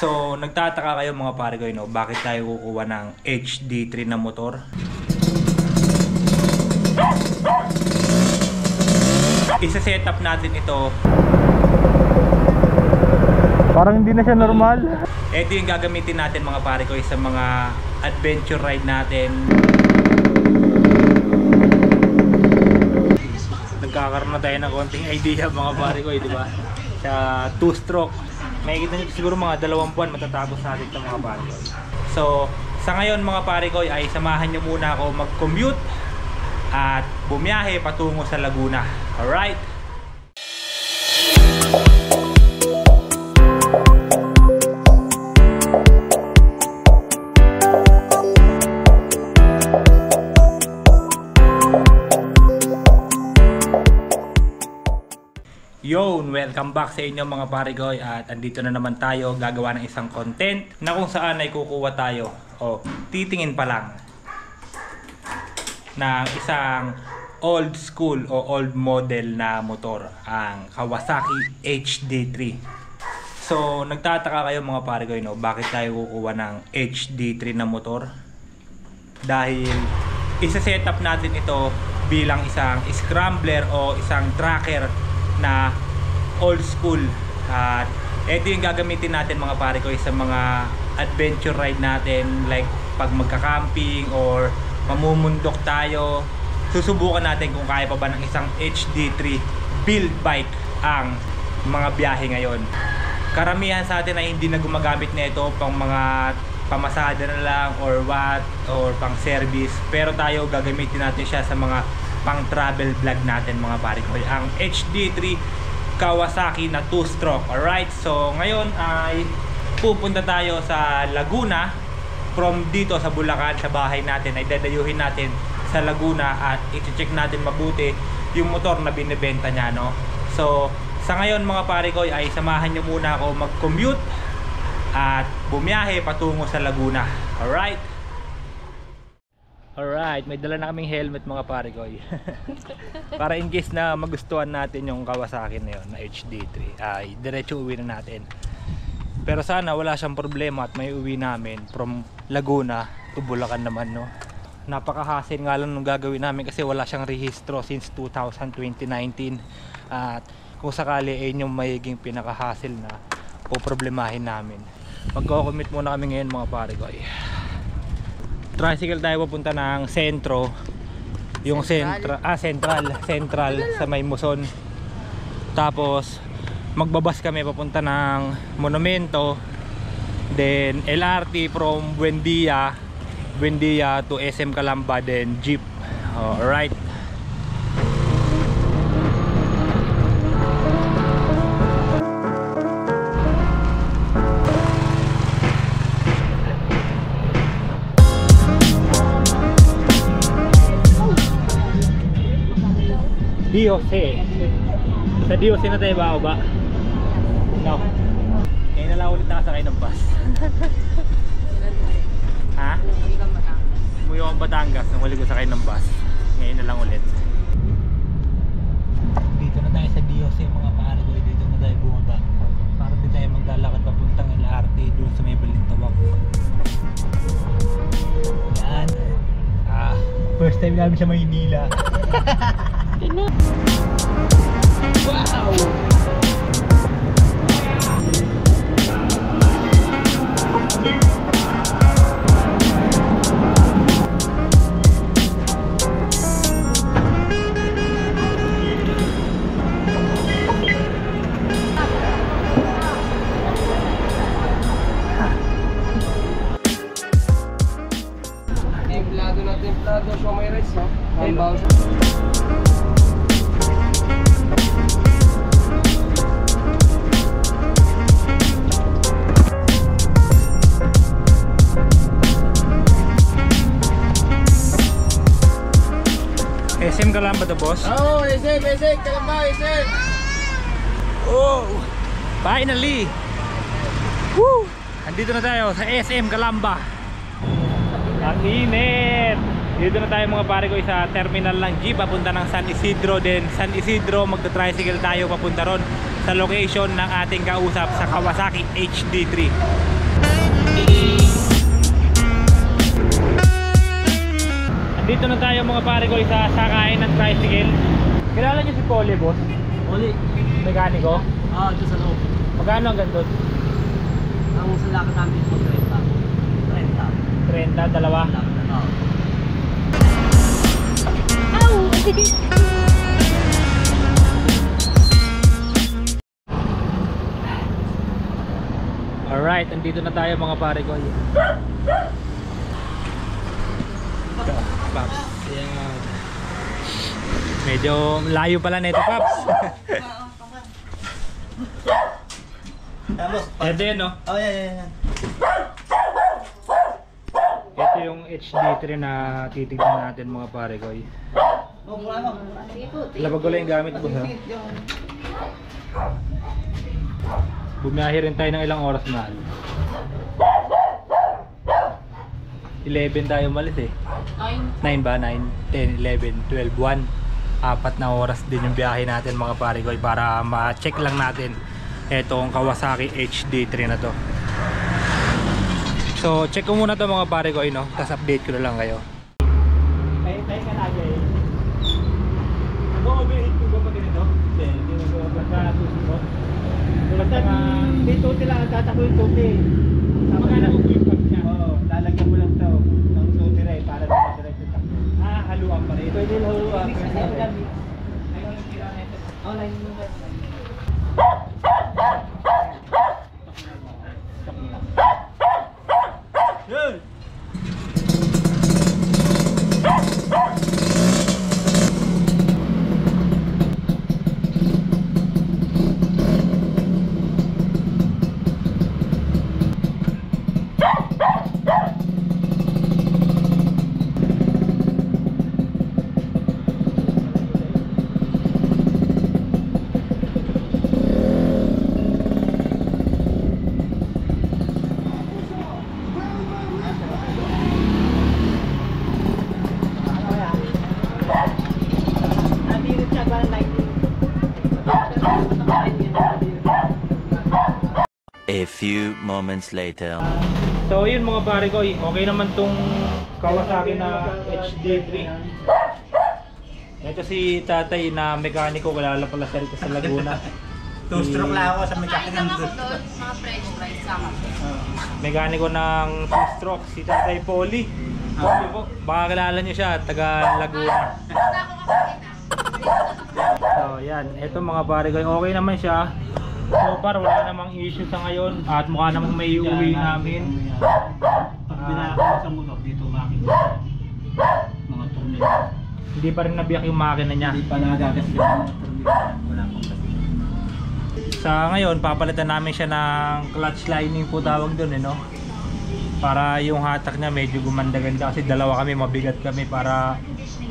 So, nagtataka kayo mga pare ko, no? Bakit tayo kukuha ng HD3 na motor? Isa-setup natin ito. Parang hindi na siya normal. Ito yung gagamitin natin mga pare ko sa mga adventure ride natin. Nagkakaroon na tayo ng konting idea mga pare ko, di ba? Sa 2-stroke. Makikita nyo siguro mga 2 buwan matatapos natin ito mga pare ko. So, sa ngayon mga pare ko ay samahan nyo muna ako mag-commute at bumiyahe patungo sa Laguna. Alright? Yon, welcome back sa inyo mga parigoy at andito na naman tayo gagawa ng isang content na kung saan ay kukuha tayo o titingin pa lang ng isang old school o old model na motor, ang Kawasaki HD3. So nagtataka kayo mga parigoy, no, bakit tayo kukuha ng HD3 na motor? Dahil isa-setup natin ito bilang isang scrambler o isang tracker na old school. At ito yung gagamitin natin mga pare ko sa mga adventure ride natin, like pag magka-camping or mamumundok tayo. Susubukan natin kung kaya pa ba ng isang HD3 build bike ang mga biyahe ngayon. Karamihan sa atin ay hindi na gumagamit nito pang mga pamasada na lang or what, or pang service, pero tayo gagamitin natin siya sa mga pang travel vlog natin mga pare ko, ang HD3 Kawasaki na 2-stroke. Alright, so ngayon ay pupunta tayo sa Laguna. From dito sa Bulacan, sa bahay natin, ay dadayuhin natin sa Laguna at i-check natin mabuti yung motor na binibenta niya, no? So sa ngayon mga pare ko ay samahan nyo muna ako mag-commute at bumiyahe patungo sa Laguna. Alright? Alright, may dala na kaming helmet mga pare ko. Para in case na magustuhan natin yung Kawasaki na yun, na HD3, ay diretso uwi na natin. Pero sana wala siyang problema at may uwi namin from Laguna to Bulacan naman, no? Napaka-hassle nga lang nung gagawin namin kasi wala siyang rehistro since 2019. At kung sakali ay yung mayiging pinaka-hassle na poproblemahin namin. Mag-commute muna kami ngayon mga pare ko. Tricycle tayo papunta ng sentro, yung central sa May Muson. Tapos magbabas kami papunta ng Monumento, then LRT from Buendia to SM Calamba, then jeep. Alright. Diose. Sa Diose na tayo ba? No. Ngayon na lang ulit nakasakay ng bus. Ha? Umuwi akong Batangas nung huli ko sakay ng bus. Ngayon na lang ulit. Dito na tayo sa Diose mga pare ko. Dito na tayo bumaba. Para din tayo maglalakad papuntang LRT doon sa may Balintawak. Yan. First time namin sa Maynila. Wow! Templado, so may rice, no? SM Calamba to, boss? Oh, SM, Calamba, SM! Oh! Finally! Woo! Andito na tayo sa SM Calamba. Ang init! Dito na tayo mga pare ko sa terminal ng jeep papunta ng San Isidro. Then San Isidro magta-tricycle tayo papunta ron sa location ng ating kausap sa Kawasaki HD3. Andito na tayo mga pare ko sa sakayan ng tricycle. Kilala niyo si Poli, boss? Oli. Mekaniko? Doon sa loob. Magkano ang ganito? Ang salaka namin po 30. 30, dalawa? Alright, andito na tayo mga pare ko. Paps. Yan. Medyo layo pala nito, Paps. Ito yun, no? Oh, yeah. Ito yung HD3 na titignan natin mga pare ko. Labag ko lang yung gamit ko, ha? Bumiyahe rin tayo ng ilang oras na. 11 tayo malis eh. 9 ba? 9, 10, 11, 12, 1. 4 na oras din yung biyahe natin mga pare ko para ma-check lang natin etong Kawasaki HD3 na to. So check ko muna to mga pare ko, no? Tapos update ko na lang kayo. Tayo ka na guys. Nag-overheat ko ba pag ganito? Hindi nag-overheat ka na susunod. Basta dito sila ang tatakbo yung tuti. Magkana kung flip pag niya? Oo, lalagyan mo lang to ng tuti rin para diretso takbo. Haluan pa rin. Pwede haluan. Yun! A few moments later. So yun mga pare ko, okay naman tong Kawasaki na HD3. Ito si tatay na mekaniko, kilala pala sa Laguna. Two-stroke lang ako sa mekaniko. Nakita mo ko doon, mga french fries sama. Mekaniko ng two-stroke, si tatay Poli. Poli po, baka kilala nyo siya, taga Laguna. Wala akong kakakita. So yan, ito mga pare ko, okay naman siya. So far wala namang issue sa ngayon at mukha namang may iuwi namin. Pag binaka sa motor dito makikita mga tornilyo. Hindi pa rin nabiyak yung makina niya. Hindi pa nagagas yung mga tornilyo. Wala pong kasi. Sa ngayon, papalitan namin siya ng clutch lining po tawag doon, no? Para yung hatak niya medyo gumanda-ganda kasi dalawa kami, mabigat kami para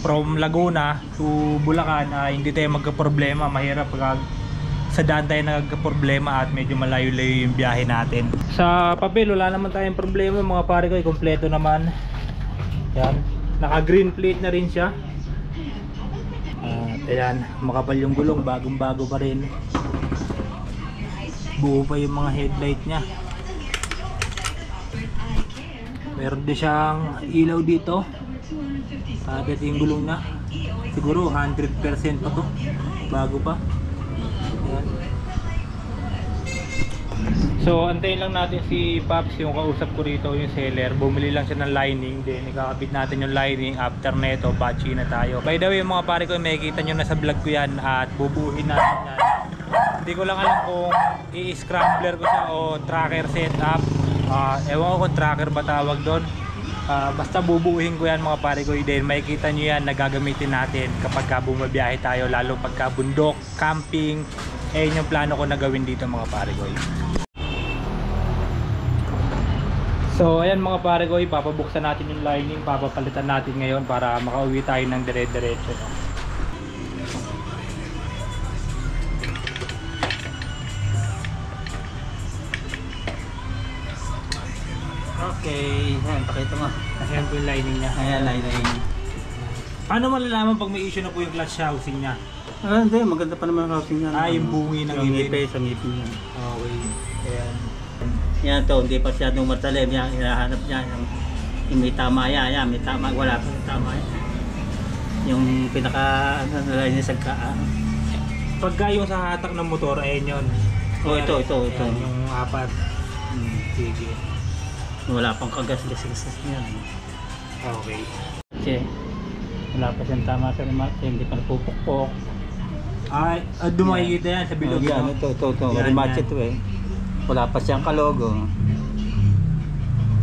from Laguna to Bulacan hindi tayo magka-problema. Mahirap pag sa daan tayo nagka-problema at medyo malayo-layo yung biyahe natin. Sa papel, wala naman tayong problema mga pare ko, kompleto naman. Yan, naka-green plate na rin siya. Ayan, makapal yung gulong, bagong-bago pa rin. Buo pa yung mga headlight niya. Meron din siyang ilaw dito. Tapos yung gulong niya, siguro 100% pa to, bago pa. Ayan. So antayin lang natin si Pops, yung kausap ko rito, yung seller. Bumili lang siya ng lining, then ikakabit natin yung lining. After neto, batchy na tayo. By the way mga pare ko, makikita nyo na sa vlog ko yan at bubuhin natin yan. Hindi ko lang alam kung i-scrambler ko siya o tracker setup. Ewan ko kung tracker ba tawag doon. Basta bubuuhin ko yan mga pare ko. Then makikita nyo yan na gagamitin natin kapag bumabiyahe tayo, lalo pagka bundok, camping. Yun yung plano ko na gawin dito mga pare ko. So ayan mga pare ko, papabuksan natin yung lining, papapalitan natin ngayon para makauwi tayo ng dire-diretso, no? Okay, yan, pakita mo. Ayan po yung lining niya. Ayan, lining. Paano malalaman pag may issue na po yung clutch housing niya? Hindi, maganda pa naman ang housing niya. Yung bungi ng yung ngipin. ngipin, sa ngipin niya. Okay. Ayan. Yan to, hindi pa siyadong matalim. Yan, hinahanap niya. Yung may tama yan, may tama. Wala pa yung tama yan. Yung pinaka, niya sa Pagka yung sa hatak ng motor, ayan yun. Oh, ito. Ayan, yung apat. Sige. Wala pang kagas-gas niya. Okay. Kasi, wala pa siyang tama sa remote, hindi pa napupukpok. Ay, doon makikita yan sa bilog. Yan, no? ito. Yan, Rematch yan. ito eh. Wala pa siyang kalogo. Ang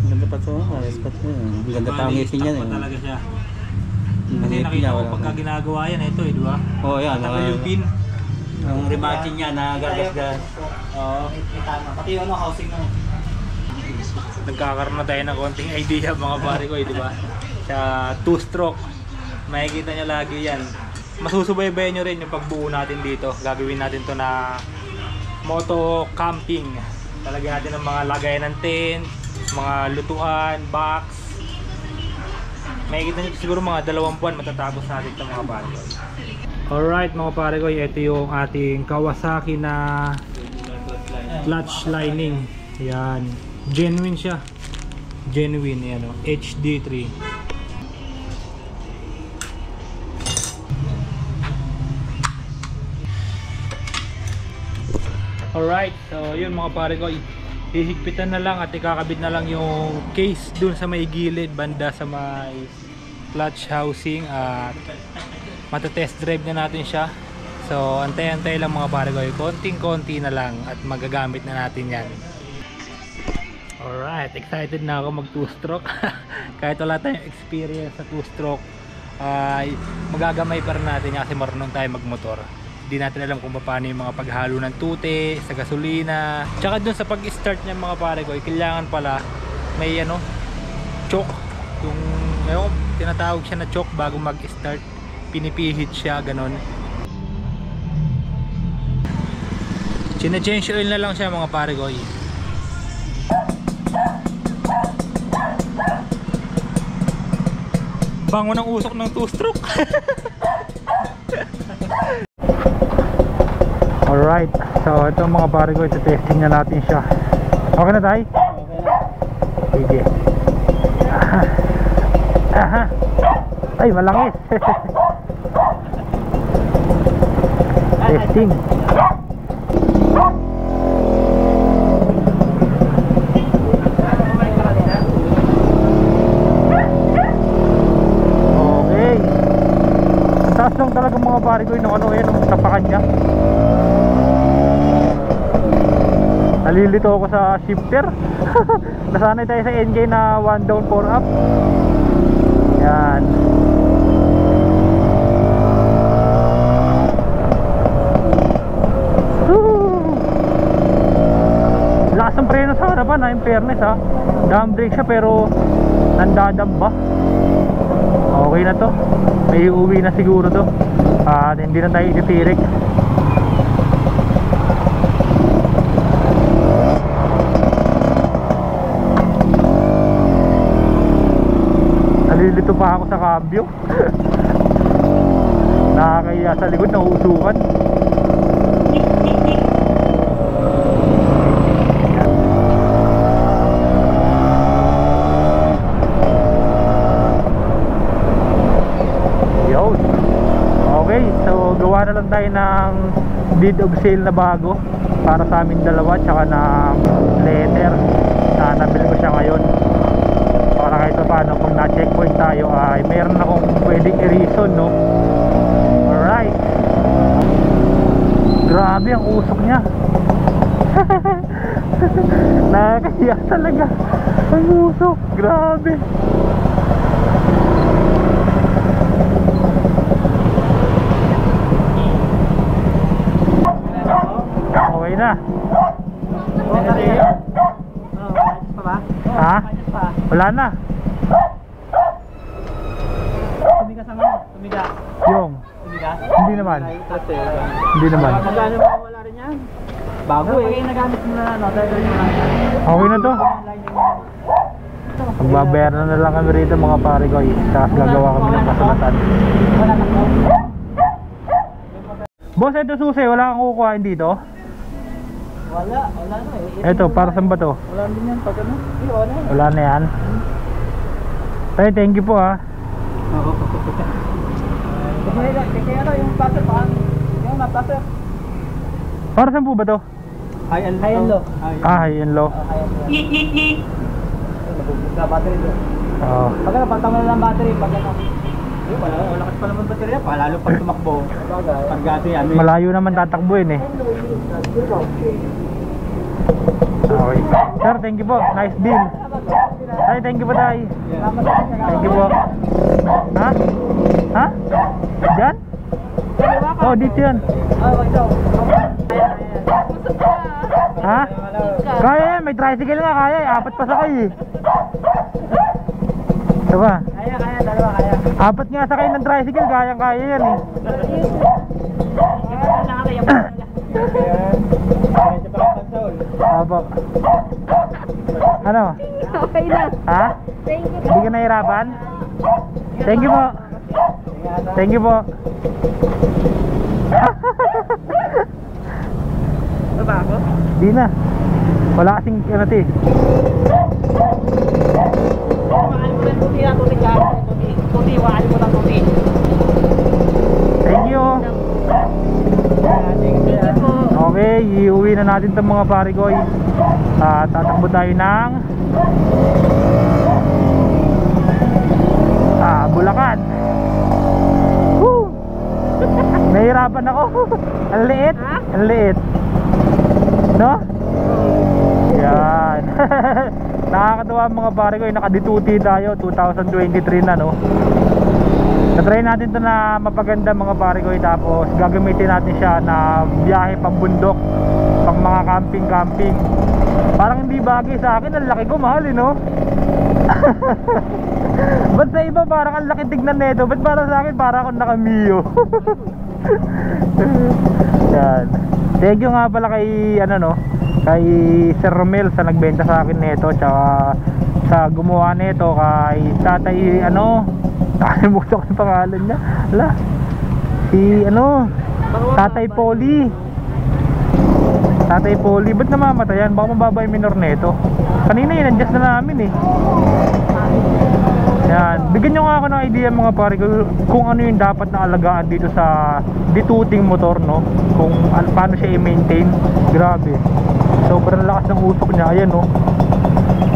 ganda pa ito. Ayos pa ito. Ang ganda pa ang ngipin niya. Stock pa talaga siya. Ang Kasi ngipin nakita niya, ko wala pagka pa. ginagawa yan, ito eh, di ba? Oh, yan. Matagal yung pin. Yung rematch niya na gagas-gas. Oo. Pati yung housing mo. Nagkakaroon na tayo ng konting idea mga pare ko eh, di ba? Sa 2-stroke. Makikita nyo lagi yan. Masusubaybayan nyo rin yung pagbuo natin dito. Gagawin natin to na moto camping. Talagyan natin ng mga lagayan ng tent, mga lutuan, box. Makikita nyo siguro mga 2 buwan matatapos natin ito mga pare ko. Alright mga pare ko, ito yung ating Kawasaki na clutch lining. Yan. Genuine siya. Genuine yan o. HD3. Alright, so yun mga pare ko, hihigpitan na lang at ikakabit na lang yung case dun sa may gilid banda sa may clutch housing at matatest drive na natin siya. So antay-antay lang mga pare ko, konting-konti na lang at magagamit na natin yan. Alright, excited na ako mag 2-stroke. Kahit wala tayong experience sa 2-stroke, ay magagamay pa rin natin kasi marunong tayo magmotor. Hindi natin alam kung paano yung mga paghalo ng tute sa gasolina. Tsaka dun sa pag-start niya mga pare ko, kailangan pala may choke. Yung tinatawag siya na choke bago mag-start. Pinipihit siya, ganon. Chine-change oil na lang siya mga pare ko. Bango ng usok ng 2-stroke. Alright, so ito mga pare ko, ito-testing na natin siya. Okay na tayo? Sige. Aha. Ay, malangis. Testing. Okay. Taas lang talaga mga pare ko yung nung tapakan niya. Nalilito ako sa shifter. Nasanay tayo sa NK na 1 down 4 up. Yan. Lakas ng preno sa harapan, in fairness ha. Dam brake siya pero nandadamba. Okay na to. May uuwi na siguro to. At hindi na tayo ititirik. Nalilito pa ako sa cambio. Nakakaya sa likod, nauusukan. Yun. Okay, so gawa na lang tayo ng deed of sale na bago para sa amin dalawa, tsaka ng letter na nabili ko siya ngayon. Para kahit paano kung na-checkpoint tayo ay meron akong pwedeng i-reason, no? Alright. Grabe ang usok niya. Nakakaya talaga ang usok. Grabe. Okay na. Ha? Wala na. Tumigas ang ano? Tumigas. Yung. Tumigas? Hindi naman. Hindi naman. Magkano ba wala rin yan? Bago eh. Pag nagamit mo na ano, talaga yung Okay na to. Magbabayaran na lang kami rito mga pare ko. Tapos gagawa kami ng kasulatan. Boss, ito susi, wala kang kukuhain dito? Wala na eh. Ito, para saan ba to? Wala din yan pag ano. Wala. Wala na yan. Tay, thank you po ha. Kaya ano yung passer pa? Yung na-passer. Para saan po ba to? High and low. High and low. Sa battery doon. Oo. Pag ano, pantama na lang battery. Pag ano. Wala kasi pa naman baterya pa. Lalo pag tumakbo. Pag gato yan. Malayo naman tatakbuhin eh. Okay. Sir, thank you po. Nice deal. Tay, thank you po tay. Thank you po. Ha? Ha? Diyan? Oh, dito yan. Ha? Kaya yan, may tricycle nga kaya eh. 4 pa sakay eh. Diba? Kaya, dalawa kaya. 4 nga sakay ng tricycle, kaya yan eh. Apo. Ano? Okay na. Ha? Thank you. Hindi ka nahirapan? Thank you po. Thank you po. Ano ba ako? Di na. Wala kasing ano ti. Wakain mo lang tuti na tuti dyan. Tuti, wakain mo lang tuti. Thank you. Okay, iuwi na natin itong mga pare ko. Tatakbo tayo ng Bulacan. Woo! Nahihirapan ako. Ang liit. Ang liit. No? Yan. Nakakatawa mga pare ko. Nakadituti tayo. 2023 na no. Natry natin to na mapaganda mga pare ko. Tapos gagamitin natin siya na biyahe pang bundok, pang mga camping. Parang hindi bagay sa akin. Ang laki ko, mahal eh no. Ba't sa iba parang ang laki tignan nito? Ba't para sa akin parang akong naka-Mio? Yan. Thank you nga pala kay ano no, kay Sir Romel sa nagbenta sa akin nito, tsaka sa gumawa nito kay Tatay ano, nakalimutan ko yung pangalan niya. Ala. Si ano, Tatay Polly. Tatay Polly, ba't namamatayan? Baka mababa yung minor nito. Kanina yun, adjust na namin eh. Yan, bigyan nyo nga ako ng idea mga pare kung ano yung dapat na alagaan dito sa dituting motor no, kung paano siya i-maintain. Grabe, sobrang lakas ng usok niya. Ayan no,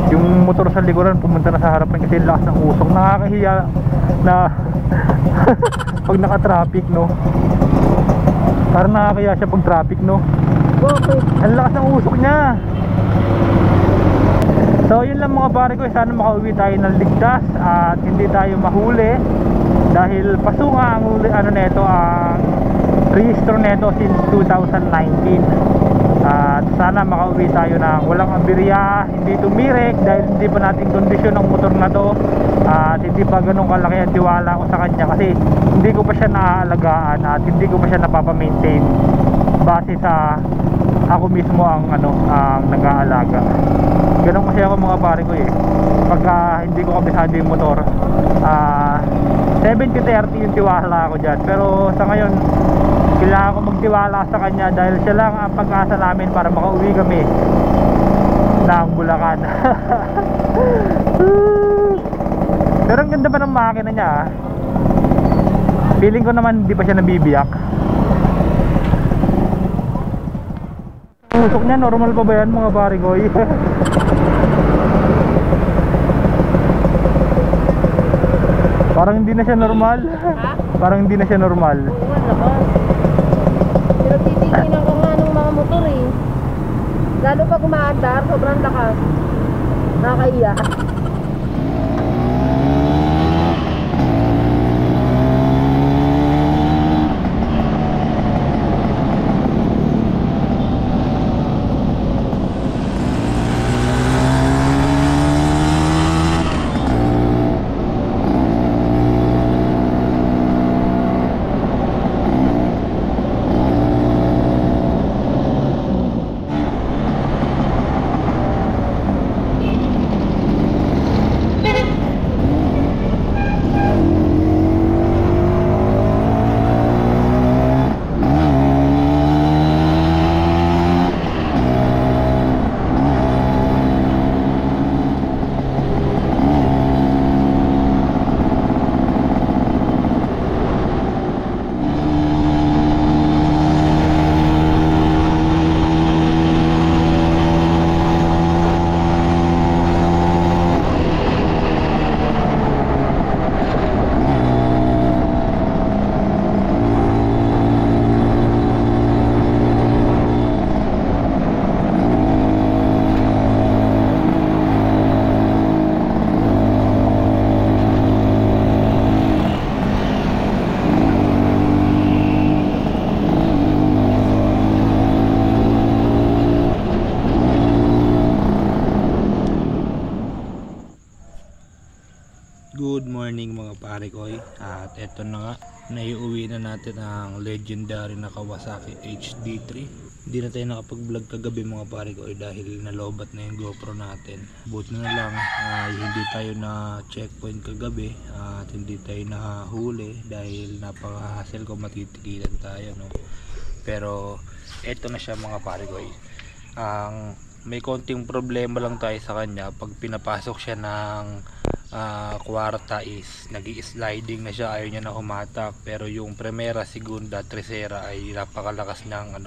yung motor sa likuran pumunta na sa harapan kasi lakas ng usok. Nakakahiya na pag naka-traffic no, parang nakakahiya siya pag traffic no. Ang lakas ng usok niya. So yun lang mga pare ko, sana makauwi tayo ng ligtas at hindi tayo mahuli dahil pasunga ang ano nito, ang rehistro nito since 2019. At sana makauwi tayo ng walang aberya, hindi tumirik dahil hindi pa natin kondisyon ng motor na to at hindi pa ganun kalaki ang tiwala ko sa kanya kasi hindi ko pa siya naaalagaan at hindi ko pa siya napapamaintain base sa ako mismo ang ano, ang nag-aalaga. Ganun kasi ako mga pare ko eh. Pagka hindi ko kabisado yung motor, 70-30 yung tiwala ko dyan. Pero sa ngayon, kailangan ko magtiwala sa kanya dahil siya lang ang pag-asa namin para makauwi kami ng Bulacan. Pero ang ganda pa ng makina niya. Feeling ko naman hindi pa siya nabibiyak. Usok niya, normal pa ba yan mga pare ko? Parang hindi na siya normal. Parang hindi na siya normal. Pero titingnan ko nga ng mga motor eh. Lalo pag umaandar, sobrang lakas. Nakakaiya. Good morning mga pare ko, at eto na nga, naiuwi na natin ang legendary na Kawasaki HD3. Hindi na tayo nakapag vlog kagabi mga pare ko dahil nalobat na yung GoPro natin. Buti na lang hindi tayo na checkpoint kagabi at hindi tayo nahuli dahil napaka-hassle ko, matitikilan tayo, no? Pero eto na siya mga pare ko. May konting problema lang tayo sa kanya pag pinapasok siya ng kwarta is nag-i-sliding na siya, ayaw niya na humatak. Pero yung primera, segunda, tercera ay napakalakas ng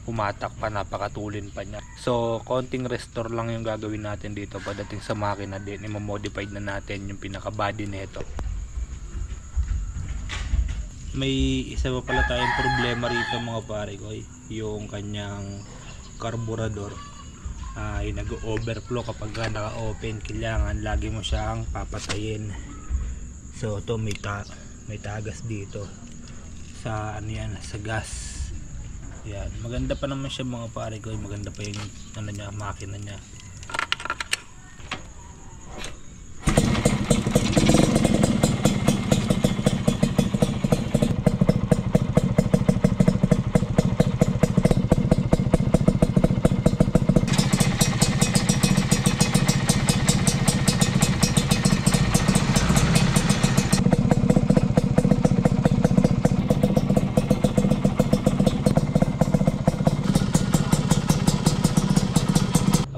humatak pa, napakatulin pa niya. So konting restore lang yung gagawin natin dito pagdating sa makina din. I-modified na natin yung pinaka body nito. May isa pa pala tayong problema rito mga pare ko, yung kanyang carburetor ay nag-overflow kapag naka-open. Kailangan lagi mo siyang papatayin. So ito may tagas dito sa sa gas. Yan, maganda pa naman siya mga pare ko, maganda pa yung makina niya.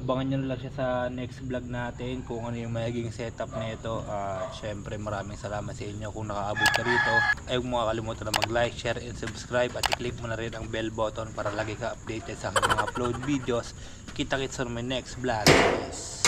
Abangan nyo na lang siya sa next vlog natin kung ano yung magiging setup na ito. Syempre maraming salamat sa inyo kung nakaabot ka rito. Ay huwag mo kakalimutan na mag-like, share, and subscribe, at i-click mo na rin ang bell button para lagi ka updated sa aking mga upload videos. Kita-kits sa my next vlog guys.